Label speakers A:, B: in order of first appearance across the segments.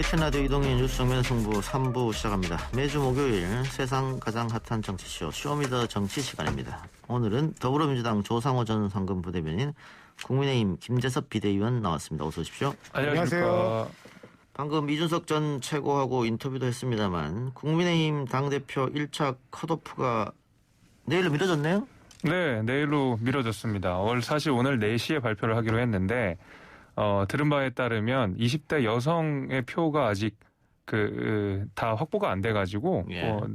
A: YTN 라디오 이동희 뉴스 정면 승부 3부 시작합니다. 매주 목요일 세상 가장 핫한 정치쇼 쇼미더 정치 시간입니다. 오늘은 더불어민주당 조상호 전 상근부대변인, 국민의힘 김재섭 비대위원 나왔습니다. 어서 오십시오.
B: 안녕하세요.
A: 방금 이준석 전 최고하고 인터뷰도 했습니다만 국민의힘 당대표 1차 컷오프가 내일로 미뤄졌네요?
B: 네, 내일로 미뤄졌습니다. 사실 오늘 4시에 발표를 하기로 했는데 들은 바에 따르면 20대 여성의 표가 아직 다 확보가 안 돼가지고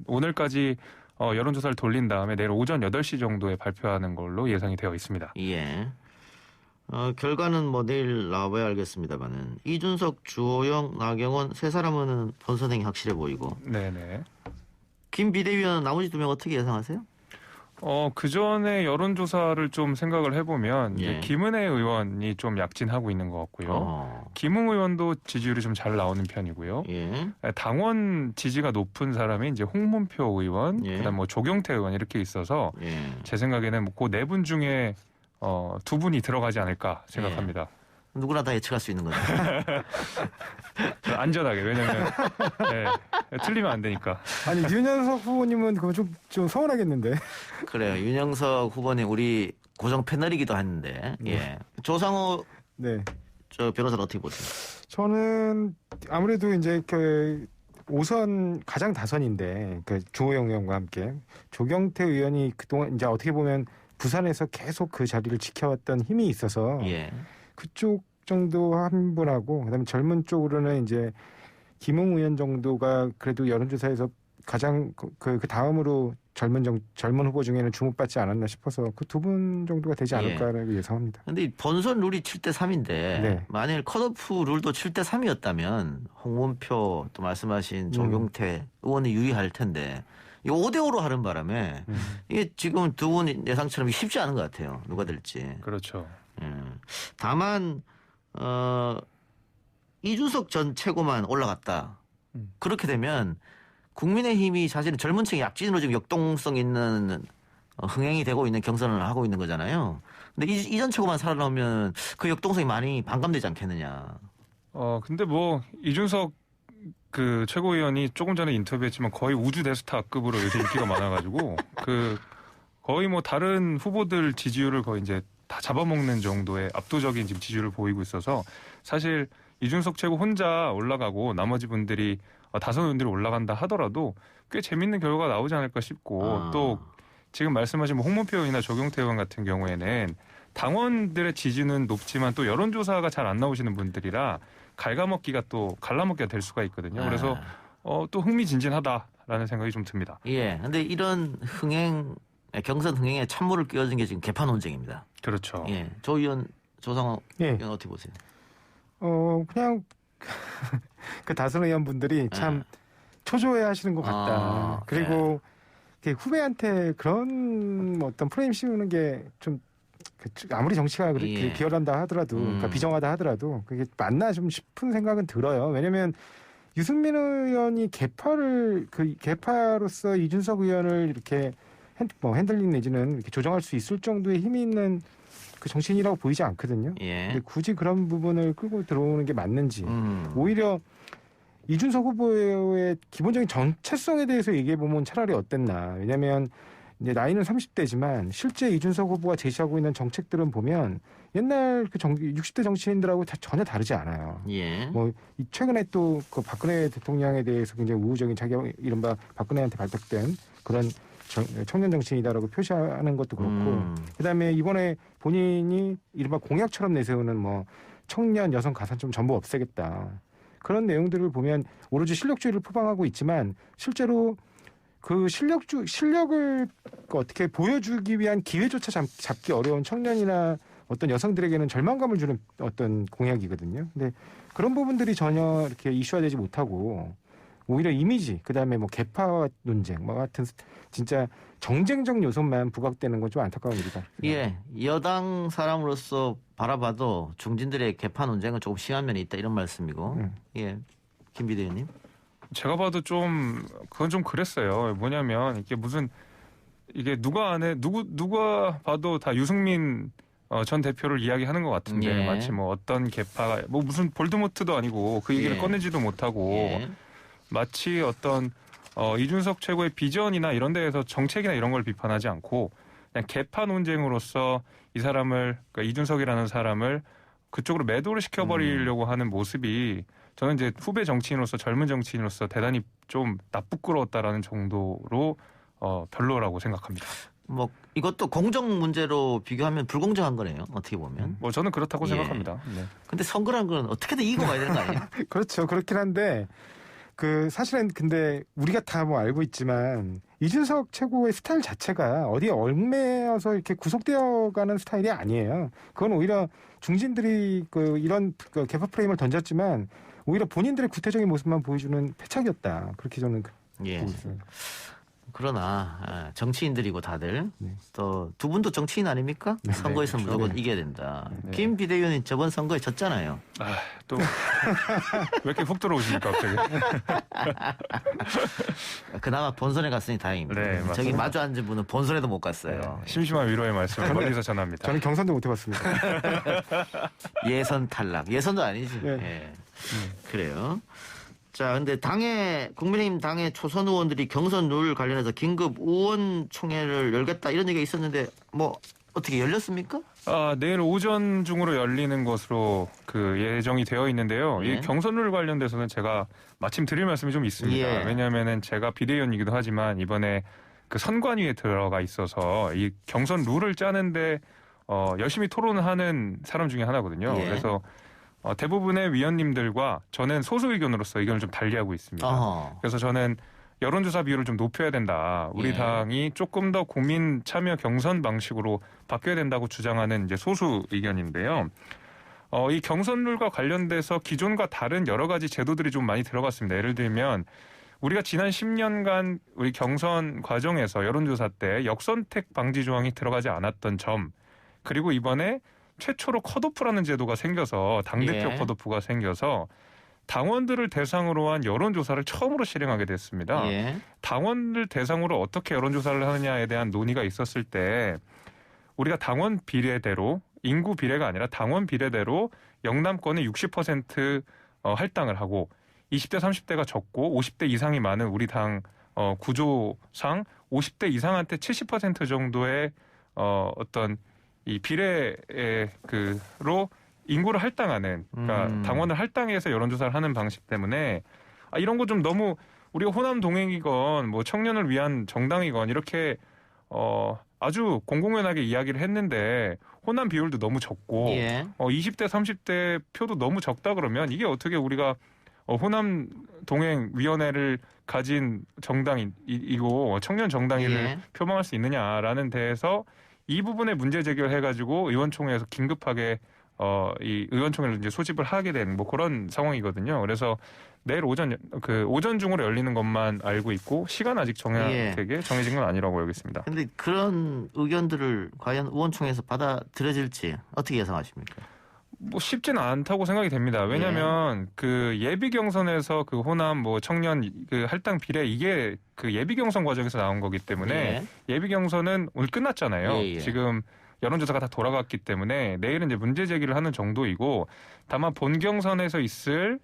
B: 오늘까지 여론조사를 돌린 다음에 내일 오전 8시 정도에 발표하는 걸로 예상이 되어 있습니다.
A: 예. 결과는 내일 나와봐야 알겠습니다만은 이준석, 주호영, 나경원 세 사람은 본선행이 확실해 보이고.
B: 네네.
A: 김 비대위원 나머지 2명 어떻게 예상하세요?
B: 그 전에 여론조사를 좀 생각을 해보면 이제 김은혜 의원이 좀 약진하고 있는 것 같고요. 김웅 의원도 지지율이 좀 잘 나오는 편이고요. 당원 지지가 높은 사람이 이제 홍문표 의원, 그다음 조경태 의원 이렇게 있어서 제 생각에는 그 4분 중에 2분이 들어가지 않을까 생각합니다.
A: 누구나 다 예측할 수 있는 거죠.
B: 안전하게. 왜냐면 틀리면 안 되니까.
C: 아니 윤영석 후보님은 그거 좀 서운하겠는데.
A: 그래요. 윤영석 후보님 우리 고정 패널이기도 한데. 조상호 저 변호사는 어떻게 보세요?
C: 저는 아무래도 이제 오선 가장 다선인데 주호영 의원과 함께 조경태 의원이 그동안 이제 어떻게 보면 부산에서 계속 그 자리를 지켜왔던 힘이 있어서 그쪽 정도 한 분하고 그다음에 젊은 쪽으로는 이제 김웅 의원 정도가 그래도 여론조사에서 가장 그 다음으로 젊은 후보 중에는 주목받지 않았나 싶어서 그 2분 정도가 되지 않을까라고 예상합니다.
A: 그런데 본선 룰이 7대 3인데 만일 컷오프 룰도 7대 3이었다면 홍문표 또 말씀하신 조경태 의원이 유리할 텐데 이거 5대 5로 하는 바람에 이게 지금 2분 예상처럼 쉽지 않은 것 같아요. 누가 될지.
B: 그렇죠.
A: 다만 이준석 전 최고만 올라갔다. 그렇게 되면 국민의힘이 사실은 젊은 층의 약진으로 지금 역동성 있는 흥행이 되고 있는 경선을 하고 있는 거잖아요. 근데 이 전 최고만 살아나오면 그 역동성이 많이 반감되지 않겠느냐.
B: 근데 이준석 최고위원이 조금 전에 인터뷰했지만 거의 우주 대스타급으로 요새 인기가 많아가지고 거의 다른 후보들 지지율을 거의 이제 다 잡아먹는 정도의 압도적인 지금 지지율을 보이고 있어서 사실 이준석 최고 혼자 올라가고 나머지 분들이 다선 의원들이 올라간다 하더라도 꽤 재밌는 결과가 나오지 않을까 싶고 또 지금 말씀하신 홍문표 의원이나 조경태 의원 같은 경우에는 당원들의 지지는 높지만 또 여론조사가 잘 안 나오시는 분들이라 갈라먹기가 될 수가 있거든요. 그래서 또 흥미진진하다라는 생각이 좀 듭니다.
A: 근데 이런 경선 흥행에 찬물을 끼얹은 게 지금 개파 논쟁입니다.
B: 그렇죠.
A: 조 의원, 조상호 의원 어떻게 보세요?
C: 그냥 그 다선 의원분들이 참 초조해 하시는 것 같다. 그리고 후배한테 그런 어떤 프레임 씌우는 게 좀 아무리 정치가 그렇게 비열한다 하더라도 그러니까 비정하다 하더라도 그게 맞나 좀 싶은 생각은 들어요. 왜냐하면 유승민 의원이 개파로서 이준석 의원을 이렇게 핸들링 내지는 이렇게 조정할 수 있을 정도의 힘이 있는 그 정치인이라고 보이지 않거든요. 근데 굳이 그런 부분을 끌고 들어오는 게 맞는지 오히려 이준석 후보의 기본적인 정체성에 대해서 얘기해 보면 차라리 어땠나. 왜냐하면 이제 나이는 30대지만 실제 이준석 후보가 제시하고 있는 정책들은 보면 옛날 60대 정치인들하고 전혀 다르지 않아요. 최근에 또 그 박근혜 대통령에 대해서 굉장히 우호적인 이른바 박근혜한테 발탁된 그런 청년 정치인이다라고 표시하는 것도 그렇고 그다음에 이번에 본인이 이른바 공약처럼 내세우는 청년 여성 가산점 전부 없애겠다. 그런 내용들을 보면 오로지 실력주의를 표방하고 있지만 실제로 그 실력을 어떻게 보여주기 위한 기회조차 잡기 어려운 청년이나 어떤 여성들에게는 절망감을 주는 어떤 공약이거든요. 근데 그런 부분들이 전혀 이렇게 이슈화되지 못하고 오히려 이미지, 그다음에 개파 논쟁 같은 진짜 정쟁적 요소만 부각되는 건 좀 안타까운 일이다.
A: 여당 사람으로서 바라봐도 중진들의 개파 논쟁은 조금 심한 면이 있다 이런 말씀이고. 김 비대위원님.
B: 제가 봐도 그건 좀 그랬어요. 뭐냐면 이게 누가 봐도 다 유승민 전 대표를 이야기하는 것 같은데 마치 뭐 어떤 계파가 뭐 무슨 볼드모트도 아니고 그 얘기를 꺼내지도 못하고 마치 어떤 이준석 최고의 비전이나 이런 데에서 정책이나 이런 걸 비판하지 않고 그냥 계파 논쟁으로서 이 사람을 그러니까 이준석이라는 사람을 그쪽으로 매도를 시켜버리려고 하는 모습이 저는 이제 후배 정치인으로서 젊은 정치인으로서 대단히 좀 나쁘끄러웠다라는 정도로 별로라고 생각합니다.
A: 뭐 이것도 공정 문제로 비교하면 불공정한 거네요. 어떻게 보면.
B: 뭐 저는 그렇다고 생각합니다. 네.
A: 근데 선거란 건 어떻게든 이기고 가야 되는 거 아니에요?
C: 그렇죠. 그렇긴 한데 사실은 근데 우리가 다 뭐 알고 있지만 이준석 최고의 스타일 자체가 어디에 얽매여서 이렇게 구속되어가는 스타일이 아니에요. 그건 오히려 중진들이 이런 개파 프레임을 던졌지만 오히려 본인들의 구태적인 모습만 보여주는 패착이었다. 그렇게 저는 보고 있어요.
A: 그러나 정치인들이고 다들 또 두 분도 정치인 아닙니까? 선거에서
C: 그렇죠.
A: 무조건 이겨야 된다. 김 비대위원이 저번 선거에 졌잖아요.
B: 또 왜 이렇게 훅 들어오십니까 갑자기?
A: 그나마 본선에 갔으니 다행입니다.
B: 네,
A: 저기 마주 앉은 분은 본선에도 못 갔어요.
B: 심심한 위로의 말씀을 멀리서 전합니다.
C: 저는 경선도 못 해봤습니다.
A: 예선 탈락. 예선도 아니지. 예. 그래요. 자, 근데 국민의힘 당의 초선 의원들이 경선 룰 관련해서 긴급 의원총회를 열겠다 이런 얘기가 있었는데 뭐 어떻게 열렸습니까?
B: 내일 오전 중으로 열리는 것으로 예정이 되어 있는데요. 이 경선 룰 관련돼서는 제가 마침 드릴 말씀이 좀 있습니다. 왜냐하면은 제가 비대위원이기도 하지만 이번에 선관위에 들어가 있어서 이 경선 룰을 짜는데 열심히 토론하는 사람 중에 하나거든요. 그래서 대부분의 위원님들과 저는 소수 의견으로서 의견을 좀 달리하고 있습니다. 그래서 저는 여론조사 비율을 좀 높여야 된다. 우리 당이 조금 더 국민 참여 경선 방식으로 바뀌어야 된다고 주장하는 이제 소수 의견인데요. 이 경선룰과 관련돼서 기존과 다른 여러 가지 제도들이 좀 많이 들어갔습니다. 예를 들면 우리가 지난 10년간 우리 경선 과정에서 여론조사 때 역선택 방지 조항이 들어가지 않았던 점, 그리고 이번에 최초로 컷오프라는 제도가 생겨서 당대표 컷오프가 생겨서 당원들을 대상으로 한 여론조사를 처음으로 실행하게 됐습니다. 당원들 대상으로 어떻게 여론조사를 하느냐에 대한 논의가 있었을 때 우리가 당원 비례대로 인구 비례가 아니라 당원 비례대로 영남권의 60% 할당을 하고 20대 30대가 적고 50대 이상이 많은 우리 당 구조상 50대 이상한테 70% 정도의 어떤 이 비례로 인구를 할당하는, 그러니까 당원을 할당해서 여론조사를 하는 방식 때문에 이런 거 좀 너무 우리가 호남 동행이건 뭐 청년을 위한 정당이건 이렇게 아주 공공연하게 이야기를 했는데 호남 비율도 너무 적고 20대 30대 표도 너무 적다 그러면 이게 어떻게 우리가 호남 동행 위원회를 가진 정당이고 청년 정당이를 표방할 수 있느냐라는 데에서 이 부분에 문제 제기를 해가지고 의원총회에서 긴급하게 이 의원총회를 이제 소집을 하게 된 뭐 그런 상황이거든요. 그래서 내일 오전 중으로 열리는 것만 알고 있고 시간 아직 정해진 건 아니라고 알고 있습니다.
A: 그런데 그런 의견들을 과연 의원총회에서 받아들여질지 어떻게 예상하십니까?
B: 뭐 쉽지는 않다고 생각이 됩니다. 왜냐하면 예비 경선에서 호남 청년 할당 비례 이게 예비 경선 과정에서 나온 거기 때문에 예비 경선은 오늘 끝났잖아요. 지금 여론조사가 다 돌아갔기 때문에 내일은 이제 문제 제기를 하는 정도이고 다만 본 경선에서 있을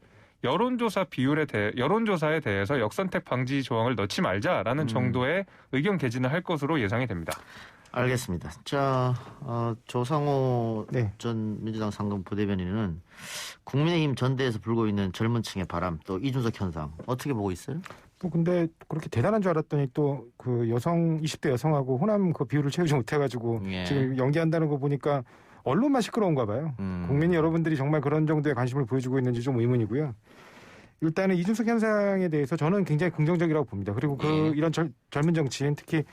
B: 여론조사에 대해서 역선택 방지 조항을 넣지 말자라는 정도의 의견 개진을 할 것으로 예상이 됩니다.
A: 알겠습니다. 자, 조상호 전 민주당 상근 부대변인은 국민의힘 전대에서 불고 있는 젊은 층의 바람, 또 이준석 현상 어떻게 보고 있어요?
C: 또 근데 그렇게 대단한 줄 알았더니 또 20대 여성하고 호남 비율을 채우지 못해가지고 지금 연기한다는 거 보니까 언론만 시끄러운가 봐요. 국민 여러분들이 정말 그런 정도의 관심을 보여주고 있는지 좀 의문이고요. 일단은 이준석 현상에 대해서 저는 굉장히 긍정적이라고 봅니다. 그리고 이런 젊은 정치인 특히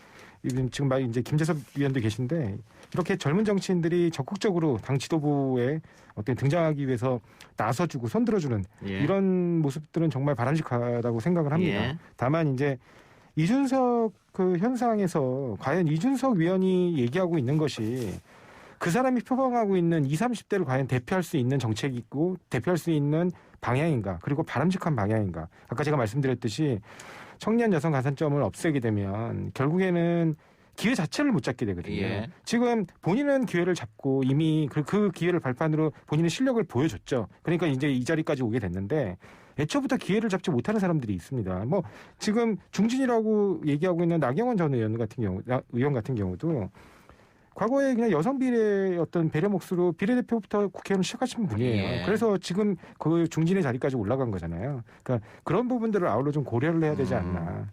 C: 지금 막 이제 김재섭 위원도 계신데 이렇게 젊은 정치인들이 적극적으로 당 지도부에 등장하기 위해서 나서주고 손들어주는 이런 모습들은 정말 바람직하다고 생각을 합니다. 다만 이제 이준석 현상에서 과연 이준석 위원이 얘기하고 있는 것이 그 사람이 표방하고 있는 20, 30대를 과연 대표할 수 있는 정책이고 대표할 수 있는 방향인가, 그리고 바람직한 방향인가. 아까 제가 말씀드렸듯이 청년 여성 가산점을 없애게 되면 결국에는 기회 자체를 못 잡게 되거든요.
A: 예.
C: 지금 본인은 기회를 잡고 이미 그 기회를 발판으로 본인의 실력을 보여줬죠. 그러니까 이제 이 자리까지 오게 됐는데 애초부터 기회를 잡지 못하는 사람들이 있습니다. 뭐 지금 중진이라고 얘기하고 있는 나경원 전 의원 같은 경우도 과거에 그냥 여성 비례의 어떤 배려 몫으로 비례대표부터 국회의원 시작하신 분이에요.
A: 예.
C: 그래서 지금 그 중진의 자리까지 올라간 거잖아요. 그러니까 그런 부분들을 아울러 좀 고려를 해야 되지 않나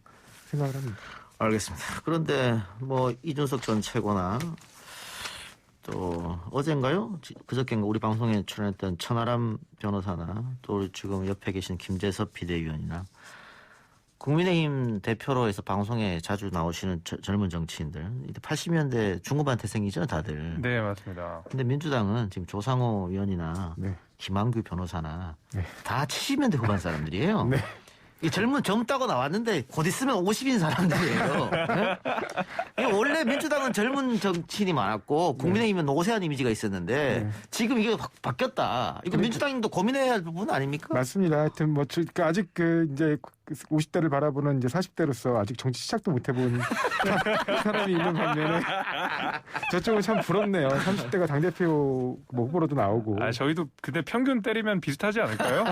C: 생각을 합니다.
A: 알겠습니다. 그런데 뭐 이준석 전 최고나 또 어젠가요? 그저께인가 우리 방송에 출연했던 천하람 변호사나 또 지금 옆에 계신 김재섭 비대위원이나 국민의힘 대표로 해서 방송에 자주 나오시는 젊은 정치인들 80년대 중후반 태생이죠 다들.
B: 네 맞습니다.
A: 근데 민주당은 지금 조상호 의원이나
C: 네.
A: 김한규 변호사나
C: 네.
A: 다 70년대 후반 사람들이에요.
C: 네.
A: 이 젊다고 나왔는데 곧 있으면 50인 사람들이에요. 네? 원래 민주당은 젊은 정치인이 많았고 국민의힘은 노세한 이미지가 있었는데
C: 네.
A: 지금 이게 바뀌었다. 이거 민주당도 고민해야 할 부분 아닙니까?
C: 맞습니다. 하여튼 뭐 아직 이제 50대를 바라보는 이제 40대로서 아직 정치 시작도 못 해본 사람이 있는 반면에 저쪽은 참 부럽네요. 30대가 당대표 후보로도 나오고.
B: 저희도 근데 평균 때리면 비슷하지 않을까요?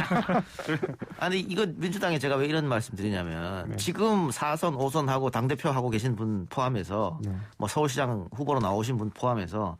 A: 아니 이거 민주당에 제가 왜 이런 말씀 드리냐면
C: 네.
A: 지금 4선, 5선 하고 당대표 하고 계신 분 포함해서
C: 네.
A: 뭐 서울시장 후보로 나오신 분 포함해서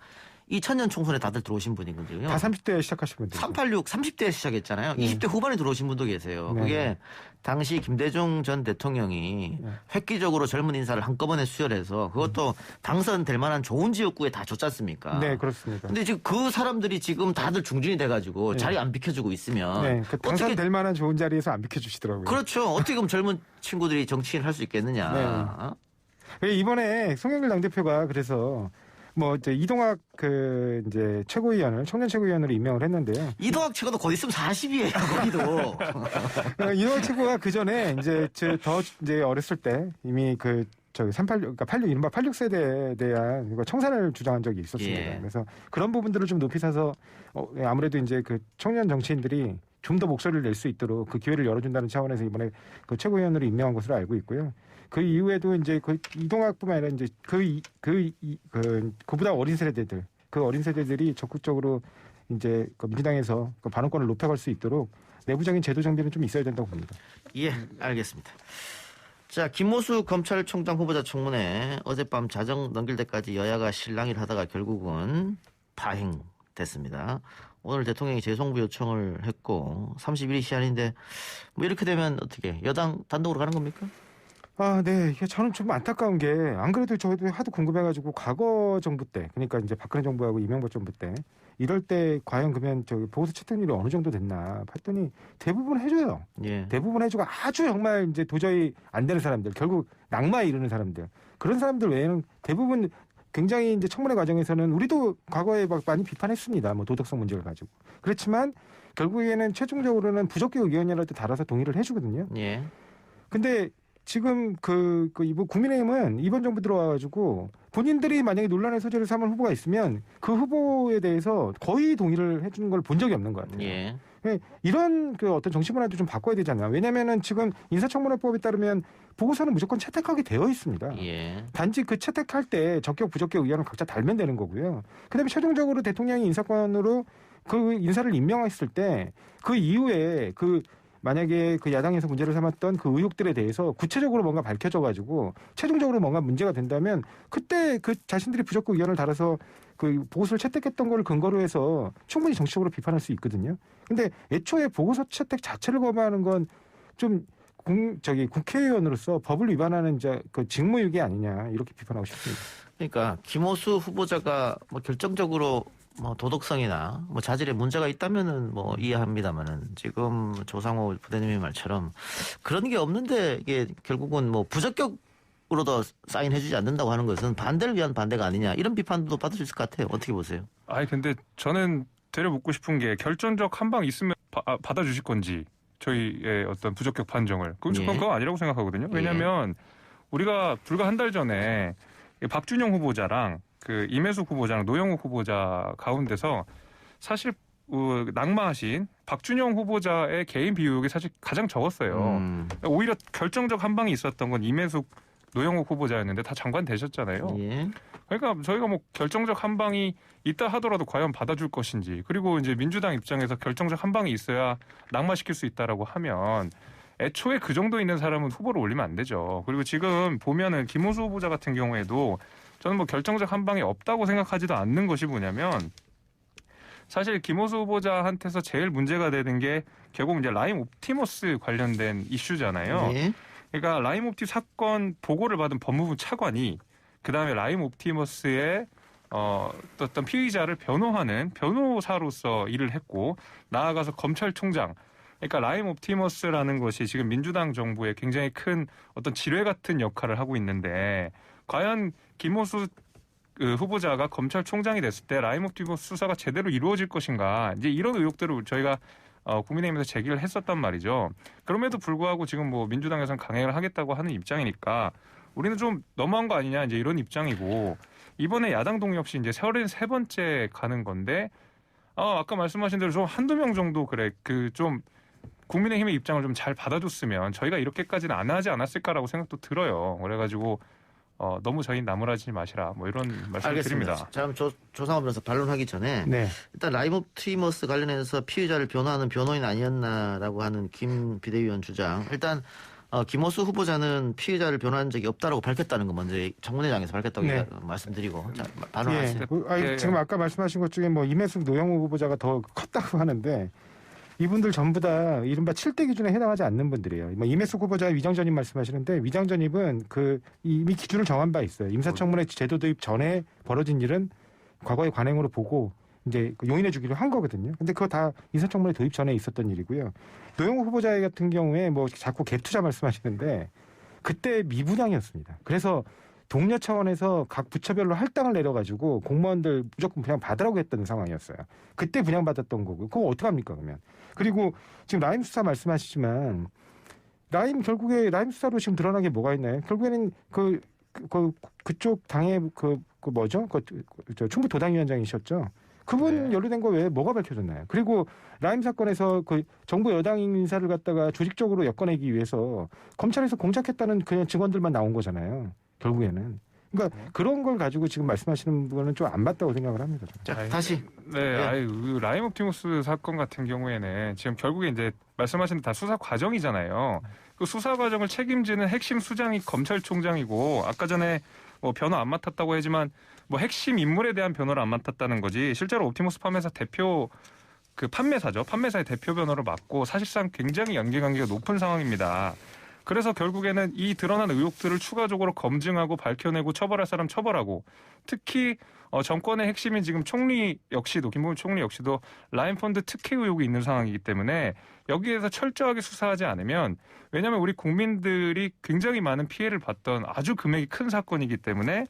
A: 2000년 총선에 다들 들어오신 분이거든요.
C: 다 30대에 시작하신 분들.
A: 386, 30대에 시작했잖아요.
C: 네.
A: 20대 후반에 들어오신 분도 계세요.
C: 네.
A: 그게 당시 김대중 전 대통령이
C: 네.
A: 획기적으로 젊은 인사를 한꺼번에 수혈해서 그것도 당선될 만한 좋은 지역구에 다 줬지 않습니까?
C: 네, 그렇습니다.
A: 근데 지금 그 사람들이 지금 다들 중진이 돼가지고
C: 네.
A: 자리 안 비켜주고 있으면
C: 네, 그 당선될
A: 어떻게
C: 만한 좋은 자리에서 안 비켜주시더라고요.
A: 그렇죠. 어떻게 그럼 젊은 친구들이 정치인을 할 수 있겠느냐.
C: 네.
A: 어?
C: 이번에 송영길 당대표가 그래서 뭐 이제 이동학 이제 최고위원을 청년 최고위원으로 임명을 했는데요.
A: 이동학 최고도 곧 있으면 40이에요. 거기도.
C: 이동학 최고가 그 전에 이제 더 이제 어렸을 때 이미 386, 그러니까 이른바 86세대에 대한 청산을 주장한 적이 있었습니다.
A: 예.
C: 그래서 그런 부분들을 좀 높이 사서 아무래도 이제 그 청년 정치인들이 좀 더 목소리를 낼 수 있도록 그 기회를 열어준다는 차원에서 이번에 그 최고위원으로 임명한 것으로 알고 있고요. 그 이후에도 이제 그 이동학뿐만 아니라 이제 그보다 어린 세대들, 그 어린 세대들이 적극적으로 이제 그 민주당에서 그 발언권을 높여갈 수 있도록 내부적인 제도 정비는 좀 있어야 된다고 봅니다.
A: 예, 알겠습니다. 자, 김모수 검찰총장 후보자 청문회 어젯밤 자정 넘길 때까지 여야가 실랑이를 하다가 결국은 파행됐습니다. 오늘 대통령이 재송부 요청을 했고 30일이 시한인데 뭐 이렇게 되면 어떻게 여당 단독으로 가는 겁니까?
C: 아, 네. 저는 좀 안타까운 게 안 그래도 저희도 하도 궁금해가지고 과거 정부 때, 그러니까 이제 박근혜 정부하고 이명박 정부 때 이럴 때 과연 그러면 보고서 채택률이 어느 정도 됐나 봤더니 대부분 해줘요.
A: 예.
C: 대부분 해주고 아주 정말 이제 도저히 안 되는 사람들, 결국 낙마에 이르는 사람들, 그런 사람들 외에는 대부분 굉장히 이제 청문회 과정에서는 우리도 과거에 막 많이 비판했습니다. 뭐 도덕성 문제를 가지고. 그렇지만 결국에는 최종적으로는 부적격 의견이라도 달아서 동의를 해주거든요.
A: 예.
C: 근데 지금 이번 국민의힘은 이번 정부 들어와가지고 본인들이 만약에 논란의 소재를 삼은 후보가 있으면 그 후보에 대해서 거의 동의를 해주는 걸 본 적이 없는 것 같아요.
A: 예.
C: 이런 어떤 정치 문화도 좀 바꿔야 되잖아요. 왜냐하면은 지금 인사청문회법에 따르면 보고서는 무조건 채택하게 되어 있습니다.
A: 예.
C: 단지 그 채택할 때 적격 부적격 의견을 각자 달면 되는 거고요. 그다음에 최종적으로 대통령이 인사권으로 그 인사를 임명했을 때 그 이후에 만약에 그 야당에서 문제를 삼았던 그 의혹들에 대해서 구체적으로 뭔가 밝혀져가지고 최종적으로 뭔가 문제가 된다면 그때 그 자신들이 부적격 의견을 달아서 그 보고서를 채택했던 걸 근거로 해서 충분히 정치적으로 비판할 수 있거든요. 근데 애초에 보고서 채택 자체를 거부하는 건 좀 국회의원으로서 법을 위반하는 그 직무유기 아니냐 이렇게 비판하고 싶습니다.
A: 그러니까 김호수 후보자가 뭐 결정적으로 뭐 도덕성이나 뭐 자질에 문제가 있다면은 뭐 이해합니다만은 지금 조상호 부대님의 말처럼 그런 게 없는데 이게 결국은 뭐 부적격으로도 사인해주지 않는다고 하는 것은 반대를 위한 반대가 아니냐 이런 비판도 받을 수 있을 것 같아요. 어떻게 보세요?
B: 아니 근데 저는 되려 묻고 싶은 게 결정적 한 방 있으면 받아주실 건지 저희의 어떤 부적격 판정을 그건 아니라고 생각하거든요. 왜냐하면 우리가 불과 한 달 전에 박준영 후보자랑 그 임혜숙 후보자랑 노영욱 후보자 가운데서 사실 낙마하신 박준영 후보자의 개인 비호역이 사실 가장 적었어요. 오히려 결정적 한 방이 있었던 건 임혜숙 노영욱 후보자였는데 다 장관 되셨잖아요.
A: 예.
B: 그러니까 저희가 뭐 결정적 한 방이 있다 하더라도 과연 받아줄 것인지, 그리고 이제 민주당 입장에서 결정적 한 방이 있어야 낙마시킬 수 있다라고 하면 애초에 그 정도 있는 사람은 후보를 올리면 안 되죠. 그리고 지금 보면은 김호수 후보자 같은 경우에도 저는 뭐 결정적 한 방이 없다고 생각하지도 않는 것이 뭐냐면, 사실 김호수 후보자한테서 제일 문제가 되는 게 결국 이제 라임 옵티머스 관련된 이슈잖아요.
A: 예.
B: 그러니까 라임 옵티 사건 보고를 받은 법무부 차관이 그다음에 라임 옵티머스의 어떤 피의자를 변호하는 변호사로서 일을 했고, 나아가서 검찰총장, 그러니까 라임 옵티머스라는 것이 지금 민주당 정부에 굉장히 큰 어떤 지뢰 같은 역할을 하고 있는데, 과연 김호수 후보자가 검찰총장이 됐을 때 라임 옵티머스 수사가 제대로 이루어질 것인가, 이제 이런 의혹들을 저희가 국민의힘에서 제기를 했었단 말이죠. 그럼에도 불구하고 지금 뭐 민주당에서는 강행을 하겠다고 하는 입장이니까 우리는 좀 너무한 거 아니냐, 이제 이런 입장이고, 이번에 야당 동의 없이 이제 33번째 가는 건데, 아까 말씀하신 대로 좀 한두 명 정도 좀 국민의힘의 입장을 좀 잘 받아줬으면 저희가 이렇게까지는 안 하지 않았을까라고 생각도 들어요. 그래가지고 너무 저희 나무라지 마시라, 뭐 이런 말씀을 드립니다.
A: 자, 그럼 조상호 변호사 반론하기 전에
C: 네.
A: 일단 라임 옵티머스 관련해서 피의자를 변호하는 변호인 아니었나라고 하는 김 비대위원 주장. 일단 김호수 후보자는 피의자를 변호한 적이 없다라고 밝혔다는 거 먼저 청문회장에서 밝혔다고
C: 네.
A: 말씀드리고, 자, 반론하세요.
C: 예. 지금 아까 말씀하신 것 중에 뭐 임혜숙 노영욱 후보자가 더 컸다고 하는데, 이분들 전부 다 이른바 7대 기준에 해당하지 않는 분들이에요. 뭐 임혜숙 후보자 위장전입 말씀하시는데, 위장전입은 이미 기준을 정한 바 있어요. 임사청문회 제도 도입 전에 벌어진 일은 과거의 관행으로 보고 이제 용인해 주기로 한 거거든요. 근데 그거 다 인사청문회 도입 전에 있었던 일이고요. 노영욱 후보자 같은 경우에 뭐 자꾸 갭 투자 말씀하시는데, 그때 미분양이었습니다. 그래서 동료 차원에서 각 부처별로 할당을 내려가지고 공무원들 무조건 분양 받으라고 했던 상황이었어요. 그때 분양받았던 거고, 그거 어떡합니까 그러면. 그리고 지금 라임 수사 말씀하시지만, 결국에 라임 수사로 지금 드러난 게 뭐가 있나요? 결국에는 그쪽 당의 충북 도당위원장이셨죠. 그분 연루된 거 왜 뭐가 밝혀졌나요? 그리고 라임 사건에서 정부 여당 인사를 갖다가 조직적으로 엮어내기 위해서 검찰에서 공작했다는 그냥 증언들만 나온 거잖아요. 결국에는. 그러니까 그런 걸 가지고 지금 말씀하시는 분은 좀 안 맞다고 생각을 합니다.
A: 자, 다시.
B: 네, 라임 옵티머스 사건 같은 경우에는 지금 결국에 이제 말씀하신 다 수사 과정이잖아요. 그 수사 과정을 책임지는 핵심 수장이 검찰총장이고, 아까 전에 뭐 변호 안 맡았다고 하지만 뭐 핵심 인물에 대한 변호를 안 맡았다는 거지, 실제로 옵티머스 판매사 대표 판매사의 대표 변호를 맡고 사실상 굉장히 연계관계가 높은 상황입니다. 그래서 결국에는 이 드러난 의혹들을 추가적으로 검증하고 밝혀내고 처벌할 사람 처벌하고, 특히 정권의 핵심인 지금 김부겸 총리 역시도 라임펀드 특혜 의혹이 있는 상황이기 때문에 여기에서 철저하게 수사하지 않으면, 왜냐하면 우리 국민들이 굉장히 많은 피해를 봤던 아주 금액이 큰 사건이기 때문에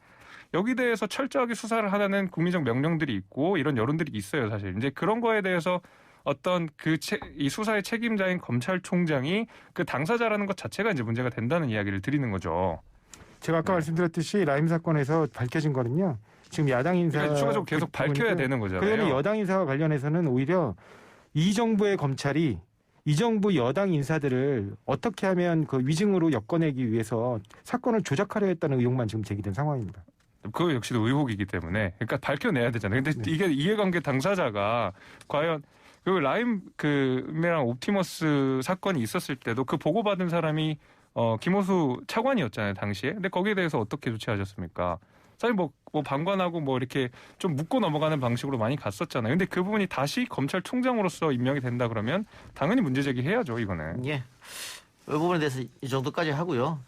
B: 여기 대해서 철저하게 수사를 하라는 국민적 명령들이 있고 이런 여론들이 있어요. 사실 이제 그런 거에 대해서 어떤 이 수사의 책임자인 검찰총장이 그 당사자라는 것 자체가 이제 문제가 된다는 이야기를 드리는 거죠.
C: 제가 아까 말씀드렸듯이 라임 사건에서 밝혀진 거는요, 지금 야당 인사
B: 그러니까 추가적으로 계속 밝혀야 되는 거잖아요.
C: 그러면 여당 인사와 관련해서는 오히려 이 정부의 검찰이 이 정부 여당 인사들을 어떻게 하면 그 위증으로 엮어내기 위해서 사건을 조작하려 했다는 의혹만 지금 제기된 상황입니다.
B: 그거 역시도 의혹이기 때문에, 그러니까 밝혀내야 되잖아요. 근데 이게 이해관계 당사자가 과연 라임이랑 옵티머스 사건이 있었을 때도 그 보고받은 사람이 김호수 차관이었잖아요, 당시에. 근데 거기에 대해서 어떻게 조치하셨습니까? 사실 뭐 방관하고 뭐 이렇게 좀 묻고 넘어가는 방식으로 많이 갔었잖아요. 근데 그 부분이 다시 검찰총장으로서 임명이 된다 그러면 당연히 문제 제기해야죠, 이거는.
A: 예. 이 부분에 대해서 이 정도까지 하고요.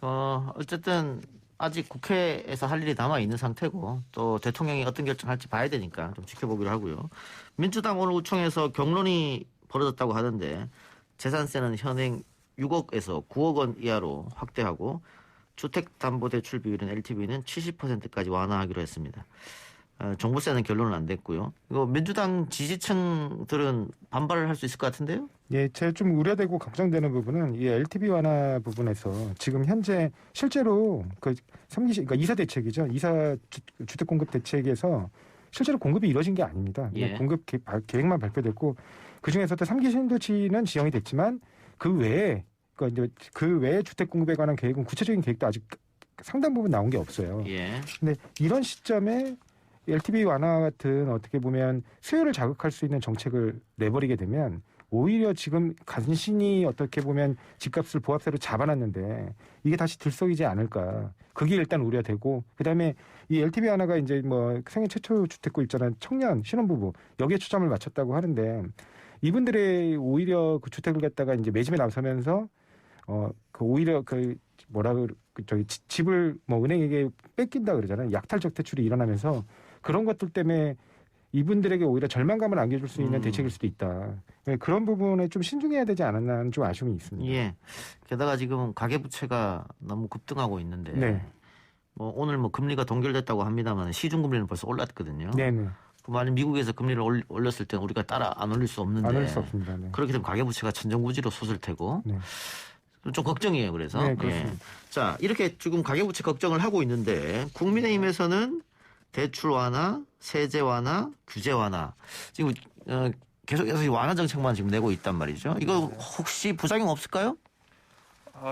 A: 어쨌든 아직 국회에서 할 일이 남아 있는 상태고, 또 대통령이 어떤 결정할지 봐야 되니까 좀 지켜보기로 하고요. 민주당 오늘 우총에서 경론이 벌어졌다고 하는데, 재산세는 현행 6억에서 9억 원 이하로 확대하고, 주택담보대출 비율인 LTV는 70%까지 완화하기로 했습니다. 종부세는 결론은 안 됐고요. 이거 민주당 지지층들은 반발을 할 수 있을 것 같은데요?
C: 예, 제가 좀 우려되고 걱정되는 부분은 이 LTV 완화 부분에서 지금 현재 실제로 그러니까 이사 대책이죠. 이사 주택 공급 대책에서 실제로 공급이 이루어진 게 아닙니다. 그냥 공급 계획만 발표됐고, 그 중에서도 3기 신도시는 지정이 됐지만 그 외에 주택 공급에 관한 계획은 구체적인 계획도 아직 상당 부분 나온 게 없어요.
A: 예.
C: 근데 이런 시점에 LTV 완화 같은 어떻게 보면 수요를 자극할 수 있는 정책을 내버리게 되면 오히려 지금 간신히 어떻게 보면 집값을 보합세로 잡아놨는데 이게 다시 들썩이지 않을까. 그게 일단 우려되고 그다음에 이 LTV 완화가 이제 뭐 생애 최초 주택구 있잖아요. 청년 신혼부부 여기에 초점을 맞췄다고 하는데 이분들의 오히려 그 주택을 갖다가 이제 매집에 나서면서 그 오히려 저기 집을 뭐 은행에게 뺏긴다 그러잖아요. 약탈적 대출이 일어나면서 그런 것들 때문에 이분들에게 오히려 절망감을 안겨줄 수 있는 대책일 수도 있다. 그런 부분에 좀 신중해야 되지 않았나 하는 좀 아쉬움이 있습니다.
A: 예. 게다가 지금 가계부채가 너무 급등하고 있는데
C: 네.
A: 뭐 오늘 뭐 금리가 동결됐다고 합니다만 시중금리는 벌써 올랐거든요.
C: 네네.
A: 만약 미국에서 금리를 올렸을 때는 우리가 따라 안 올릴 수 없는데
C: 안 올릴 수 없습니다. 네.
A: 그렇게 되면 가계부채가 천정부지로 솟을 테고
C: 네.
A: 좀 걱정이에요. 그래서
C: 네, 그렇습니다.
A: 자 이렇게 지금 가계부채 걱정을 하고 있는데 국민의힘에서는 대출 완화, 세제 완화, 규제 완화 지금 계속해서 이 완화 정책만 지금 내고 있단 말이죠. 이거 혹시 부작용 없을까요?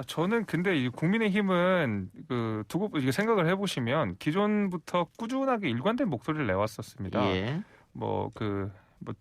B: 저는 근데 이 국민의힘은 두고 이게 생각을 해보시면 기존부터 꾸준하게 일관된 목소리를 내왔었습니다.
A: 예.
B: 뭐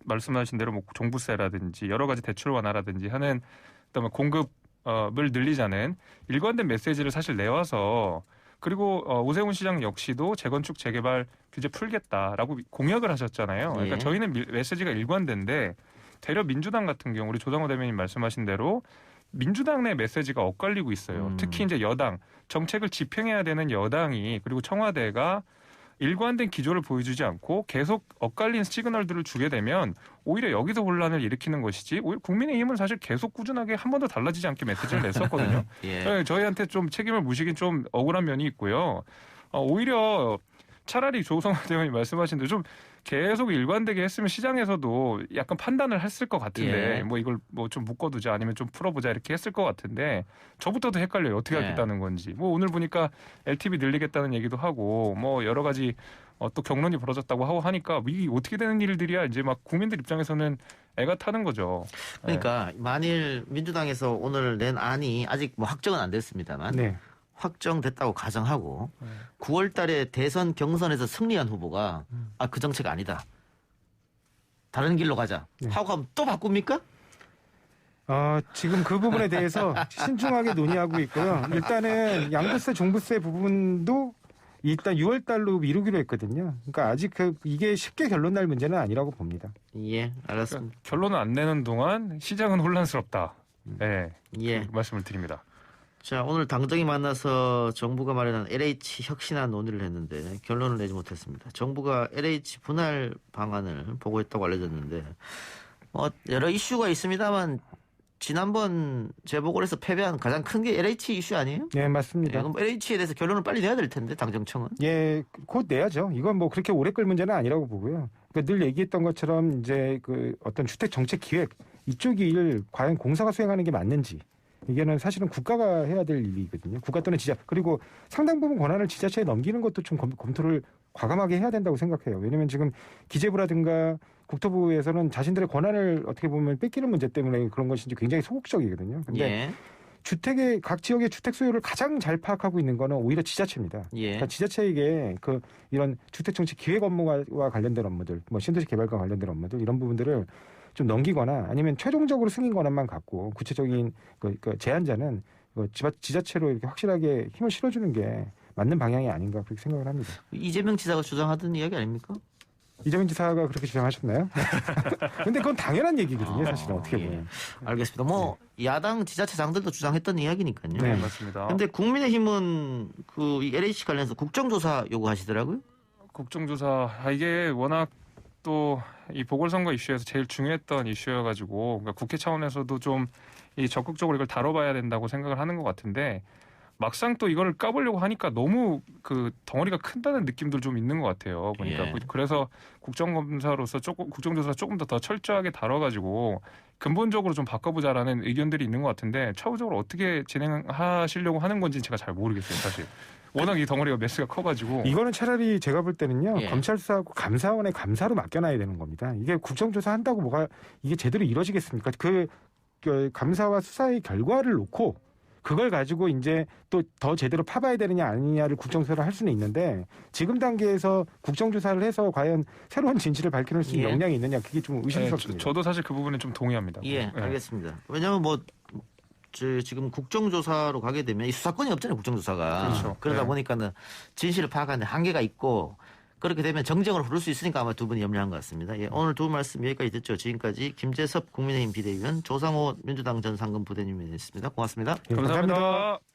B: 말씀하신 대로 뭐 종부세라든지 여러 가지 대출 완화라든지 하는 그다음에 공급을 늘리자는 일관된 메시지를 사실 내와서 그리고 오세훈 시장 역시도 재건축 재개발 규제 풀겠다라고 공약을 하셨잖아요. 그러니까
A: 예.
B: 저희는 메시지가 일관된데 되려 민주당 같은 경우 우리 조장호 대변인 말씀하신 대로 민주당 내 메시지가 엇갈리고 있어요. 특히 이제 여당 정책을 집행해야 되는 여당이 그리고 청와대가 일관된 기조를 보여주지 않고 계속 엇갈린 시그널들을 주게 되면 오히려 여기서 혼란을 일으키는 것이지 오히려 국민의힘은 사실 계속 꾸준하게 한 번도 달라지지 않게 메시지를 냈었거든요.
A: 예.
B: 저희한테 좀 책임을 무시긴 좀 억울한 면이 있고요. 오히려 차라리 조성호 대변인 말씀하신 대로 좀 계속 일관되게 했으면 시장에서도 약간 판단을 했을 것 같은데
A: 예.
B: 뭐 이걸 뭐 좀 묶어두자 아니면 좀 풀어보자 이렇게 했을 것 같은데 저부터도 헷갈려요. 어떻게
A: 예.
B: 하겠다는 건지. 뭐 오늘 보니까 LTV 늘리겠다는 얘기도 하고 뭐 여러 가지 또 경론이 벌어졌다고 하고 하니까 이게 어떻게 되는 일들이야 이제 막 국민들 입장에서는 애가 타는 거죠.
A: 그러니까 만일 민주당에서 오늘 낸 안이 아직 뭐 확정은 안 됐습니다만
C: 네.
A: 확정됐다고 가정하고 9월 달에 대선 경선에서 승리한 후보가 그 정책 아니다. 다른 길로 가자. 하고 하면 또 바꿉니까?
C: 지금 그 부분에 대해서 신중하게 논의하고 있고요. 일단은 양도세, 종부세 부분도 일단 6월 달로 미루기로 했거든요. 그러니까 아직 이게 쉽게 결론 날 문제는 아니라고 봅니다.
A: 예, 알았습니다.
B: 그러니까 결론을 안 내는 동안 시장은 혼란스럽다. 네,
A: 예.
B: 그 말씀을 드립니다.
A: 자, 오늘 당정이 만나서 정부가 마련한 LH 혁신안 논의를 했는데 결론을 내지 못했습니다. 정부가 LH 분할 방안을 보고했다고 알려졌는데 여러 이슈가 있습니다만 지난번 재보궐에서 패배한 가장 큰 게 LH 이슈 아니에요?
C: 네, 맞습니다.
A: 그럼 LH에 대해서 결론을 빨리 내야 될 텐데 당정청은.
C: 예, 곧 내야죠. 이건 뭐 그렇게 오래 끌 문제는 아니라고 보고요. 그러니까 늘 얘기했던 것처럼 이제 어떤 주택 정책 기획 이쪽 일 과연 공사가 수행하는 게 맞는지 이게는 사실은 국가가 해야 될 일이거든요. 국가 또는 지자 그리고 상당 부분 권한을 지자체에 넘기는 것도 좀 검토를 과감하게 해야 된다고 생각해요. 왜냐하면 지금 기재부라든가 국토부에서는 자신들의 권한을 어떻게 보면 뺏기는 문제 때문에 그런 것인지 굉장히 소극적이거든요. 근데 각 지역의 주택 수요를 가장 잘 파악하고 있는 거는 오히려 지자체입니다. 그러니까 지자체에게 이런 주택 정책 기획 업무와 관련된 업무들, 뭐 신도시 개발과 관련된 업무들 이런 부분들을 좀 넘기거나 아니면 최종적으로 승인 권한만 갖고 구체적인 제안자는 지자체로 이렇게 확실하게 힘을 실어주는 게 맞는 방향이 아닌가 그렇게 생각을 합니다.
A: 이재명 지사가 주장하던 이야기 아닙니까?
C: 이재명 지사가 그렇게 주장하셨나요? 근데 그건 당연한 얘기거든요. 사실은 어떻게 보면.
A: 알겠습니다. 야당 지자체장들도 주장했던 이야기니까요.
B: 네, 맞습니다.
A: 근데 국민의힘은 이 LH 관련해서 국정조사 요구하시더라고요.
B: 국정조사 이게 워낙 또 이 보궐선거 이슈에서 제일 중요했던 이슈여가지고 그러니까 국회 차원에서도 좀 이 적극적으로 이걸 다뤄봐야 된다고 생각을 하는 것 같은데 막상 또 이걸 까보려고 하니까 너무 덩어리가 큰다는 느낌도 좀 있는 것 같아요. 보니까 그래서 국정조사로서 조금 더 철저하게 다뤄가지고 근본적으로 좀 바꿔보자라는 의견들이 있는 것 같은데 차후적으로 어떻게 진행하시려고 하는 건지 제가 잘 모르겠어요, 사실. 워낙 이 덩어리가 매스가 커가지고.
C: 이거는 차라리 제가 볼 때는요. 검찰 수사하고 감사원의 감사로 맡겨놔야 되는 겁니다. 이게 국정조사 한다고 이게 제대로 이루어지겠습니까? 그 감사와 수사의 결과를 놓고 그걸 가지고 이제 또 더 제대로 파봐야 되느냐 아니냐를 국정조사를 할 수는 있는데 지금 단계에서 국정조사를 해서 과연 새로운 진실을 밝혀낼 수 있는 역량이 있느냐 그게 좀 의심스럽습니다.
B: 저도 사실 그 부분에 좀 동의합니다.
A: 예, 알겠습니다. 왜냐하면 뭐 지금 국정조사로 가게 되면 이 수사권이 없잖아요, 국정조사가.
B: 그렇죠.
A: 그러다 보니까는 진실을 파악하는 한계가 있고 그렇게 되면 정쟁으로 흐를 수 있으니까 아마 두 분이 염려한 것 같습니다. 예, 오늘 두 말씀 여기까지 듣죠. 지금까지 김재섭 국민의힘 비대위원, 조상호 민주당 전 상근 부대변인이었습니다. 고맙습니다.
B: 감사합니다.